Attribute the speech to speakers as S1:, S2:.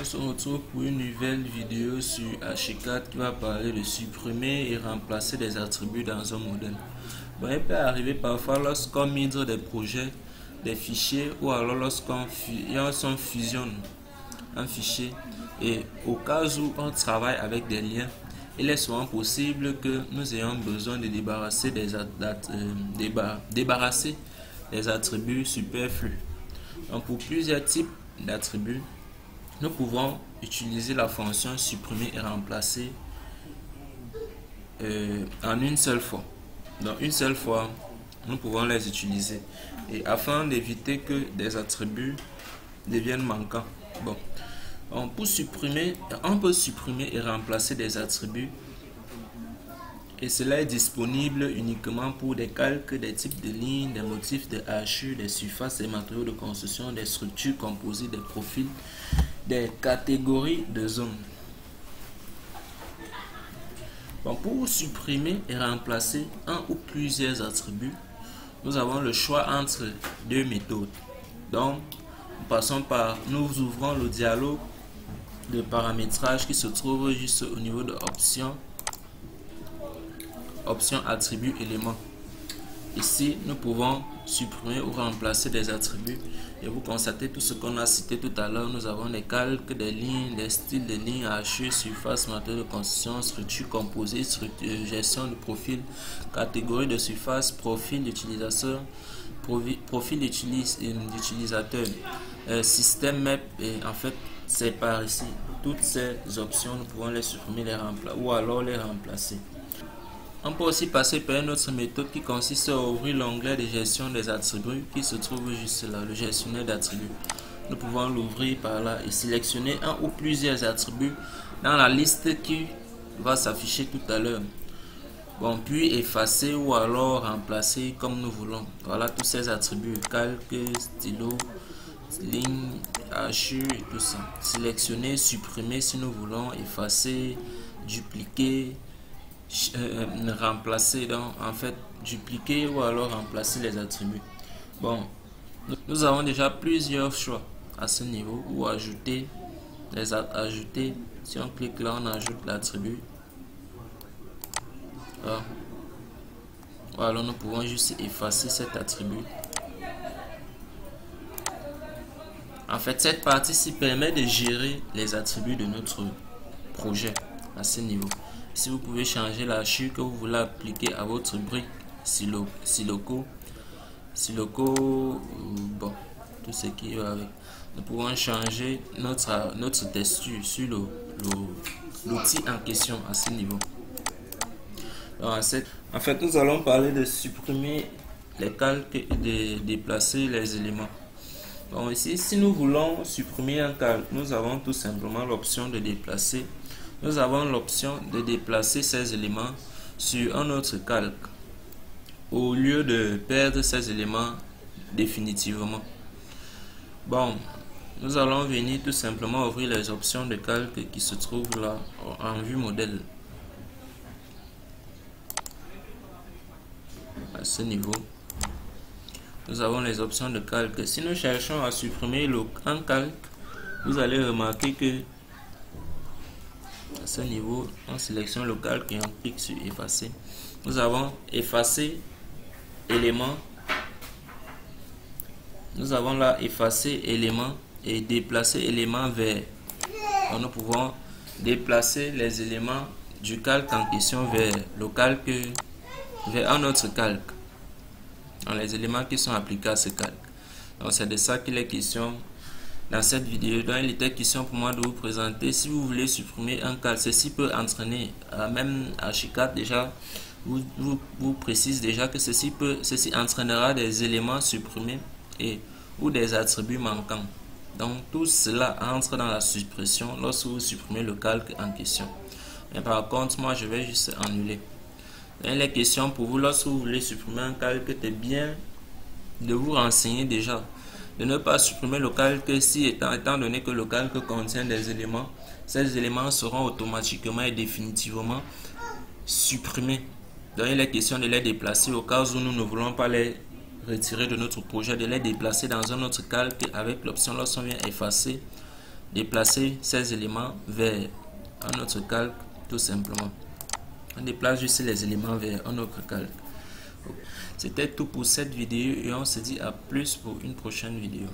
S1: On se retrouve pour une nouvelle vidéo sur H4 qui va parler de supprimer et remplacer des attributs dans un modèle. Bon, il peut arriver parfois lorsqu'on migre des projets, des fichiers ou alors lorsqu'on fusionne un fichier, et au cas où on travaille avec des liens, il est souvent possible que nous ayons besoin de débarrasser des attributs superflus. Donc, pour plusieurs types d'attributs, nous pouvons utiliser la fonction supprimer et remplacer en une seule fois. Donc une seule fois, nous pouvons les utiliser. Et afin d'éviter que des attributs deviennent manquants. Bon, on peut supprimer et remplacer des attributs. Et cela est disponible uniquement pour des calques, des types de lignes, des motifs de hachures, des surfaces, des matériaux de construction, des structures composées, des profils, des catégories de zones. Bon, pour supprimer et remplacer un ou plusieurs attributs, nous avons le choix entre deux méthodes. Donc, nous ouvrons le dialogue de paramétrage qui se trouve juste au niveau de option attribut éléments. Ici, nous pouvons supprimer ou remplacer des attributs et vous constatez tout ce qu'on a cité tout à l'heure. Nous avons des calques, des lignes, des styles de lignes, hachures, surface, matériaux de construction, structure composée, gestion de profil, catégorie de surface, profil d'utilisateur, profil d'utilisateur, système map. Et en fait, c'est par ici. Toutes ces options, nous pouvons les supprimer, les remplacer ou alors les remplacer. On peut aussi passer par une autre méthode qui consiste à ouvrir l'onglet de gestion des attributs qui se trouve juste là, le gestionnaire d'attributs. Nous pouvons l'ouvrir par là et sélectionner un ou plusieurs attributs dans la liste qui va s'afficher tout à l'heure. Bon, puis effacer ou alors remplacer comme nous voulons. Voilà tous ces attributs, calque, stylo, ligne, hachure et tout ça. Sélectionner, supprimer si nous voulons, effacer, dupliquer, remplacer, donc en fait dupliquer ou alors remplacer les attributs. Bon, nous avons déjà plusieurs choix à ce niveau, ou ajouter si on clique là on ajoute l'attribut. Voilà, nous pouvons juste effacer cet attribut. En fait, cette partie-ci permet de gérer les attributs de notre projet à ce niveau. Si vous pouvez changer la hachure que vous voulez appliquer à votre brique Siloco, bon, tout ce qui va avec. Nous pouvons changer notre texture sur l'outil en question à ce niveau. Donc, en fait, nous allons parler de supprimer les calques et de déplacer les éléments. Donc ici, si nous voulons supprimer un calque, nous avons tout simplement l'option de déplacer. Nous avons l'option de déplacer ces éléments sur un autre calque au lieu de perdre ces éléments définitivement. Bon, nous allons venir tout simplement ouvrir les options de calque qui se trouvent là en vue modèle. À ce niveau, nous avons les options de calque. Si nous cherchons à supprimer un calque, vous allez remarquer que à ce niveau, on sélectionne le calque et on clique sur effacer. Nous avons effacer élément. Nous avons là effacer élément et déplacer élément vers. Donc, nous pouvons déplacer les éléments du calque en question vers le calque, vers un autre calque. Donc, les éléments qui sont appliqués à ce calque. Donc c'est de ça qu'il est question dans cette vidéo. Donc il était question pour moi de vous présenter, si vous voulez supprimer un calque, ceci peut entraîner, même H4 déjà vous précise déjà que ceci entraînera des éléments supprimés ou des attributs manquants. Donc tout cela entre dans la suppression lorsque vous supprimez le calque en question. Mais par contre, moi je vais juste annuler. Et les questions pour vous lorsque vous voulez supprimer un calque, c'est bien de vous renseigner déjà, de ne pas supprimer le calque si étant donné que le calque contient des éléments, ces éléments seront automatiquement et définitivement supprimés. Donc il est question de les déplacer au cas où nous ne voulons pas les retirer de notre projet, de les déplacer dans un autre calque avec l'option lorsqu'on vient effacer déplacer ces éléments vers un autre calque tout simplement. On déplace juste les éléments vers un autre calque. C'était tout pour cette vidéo et on se dit à plus pour une prochaine vidéo.